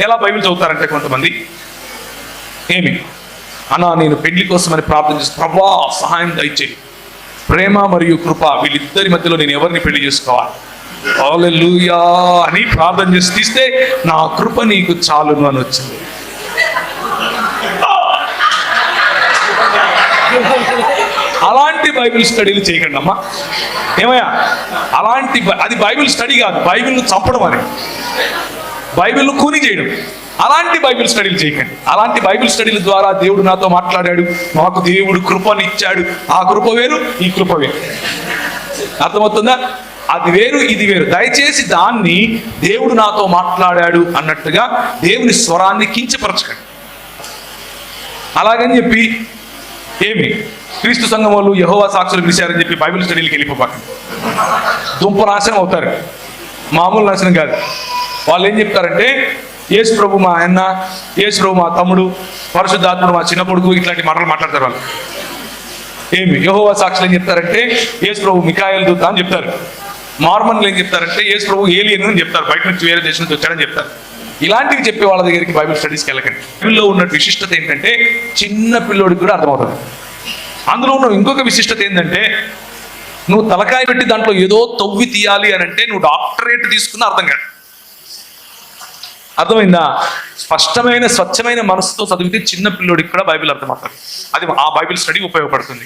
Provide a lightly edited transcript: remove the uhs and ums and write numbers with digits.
ఎలా బైబిల్ చదువుతారంటే కొంతమంది, ఏమి అన్నా నేను పెళ్లి కోసమని ప్రార్థన చేసి, ప్రభా సహాయం దయచేయి, ప్రేమ మరియు కృప వీళ్ళిద్దరి మధ్యలో నేను ఎవరిని పెళ్లి చేసుకోవాలి, హల్లెలూయా అని ప్రార్థన చేసి తీస్తే నా కృప నీకు చాలును అని వచ్చింది. అలాంటి బైబిల్ స్టడీలు చేయకండి అమ్మా. ఏమయ్యా, అది బైబిల్ స్టడీ కాదు, బైబిల్ను చంపడం అని, బైబిల్ను కూని చేయడం. అలాంటి బైబిల్ స్టడీలు చేయకండి. అలాంటి బైబిల్ స్టడీల ద్వారా దేవుడు నాతో మాట్లాడాడు, మాకు దేవుడు కృపను ఇచ్చాడు, ఆ కృప వేరు ఈ కృప వేరు. అర్థమవుతుందా? అది వేరు ఇది వేరు. దయచేసి దాన్ని దేవుడు నాతో మాట్లాడాడు అన్నట్టుగా దేవుని స్వరాన్ని కించపరచకండి. అలాగని చెప్పి ఏమి క్రీస్తు సంఘం వాళ్ళు యెహోవా సాక్షులు పిలిచారని చెప్పి బైబిల్ స్టడీలకి వెళ్ళిపోకండి. దుంప నాశనం అవుతారు, మామూలు నాశనం కాదు. వాళ్ళు ఏం చెప్తారంటే, యేసు ప్రభు మా అన్న, యేసు ప్రభు మా తమ్ముడు, పరిశుద్ధాత్ముడు మా చిన్న కొడుకు, ఇట్లాంటి మాటలు మాట్లాడతారు వాళ్ళు. ఏమి యెహోవా సాక్షులు ఏం చెప్తారంటే, యేసు ప్రభు మిఖాయేలు దూత అని చెప్తారు. మార్మన్లు ఏం చెప్తారంటే, యేసు ప్రభు ఏలియన్ అని చెప్తారు, బయట నుంచి వేరే దేశం నుంచి వచ్చాడని చెప్తారు. ఇలాంటివి చెప్పే వాళ్ళ దగ్గరికి బైబిల్ స్టడీస్కి వెళ్ళకండి. బైబిల్లో ఉన్న విశిష్టత ఏంటంటే చిన్న పిల్లోడికి కూడా అర్థమవుతుంది. అందులో ఉన్న ఇంకొక విశిష్టత ఏంటంటే, నువ్వు తలకాయ పెట్టి దాంట్లో ఏదో తవ్వి తీయాలి అని అంటే నువ్వు డాక్టరేట్ తీసుకున్న అర్థం కాదు. అర్థమైందా? స్పష్టమైన స్వచ్ఛమైన మనసుతో చదివితే చిన్న పిల్లోడికి కూడా బైబిల్ అర్థమవుతుంది. అది ఆ బైబిల్ స్టడీ ఉపయోగపడుతుంది.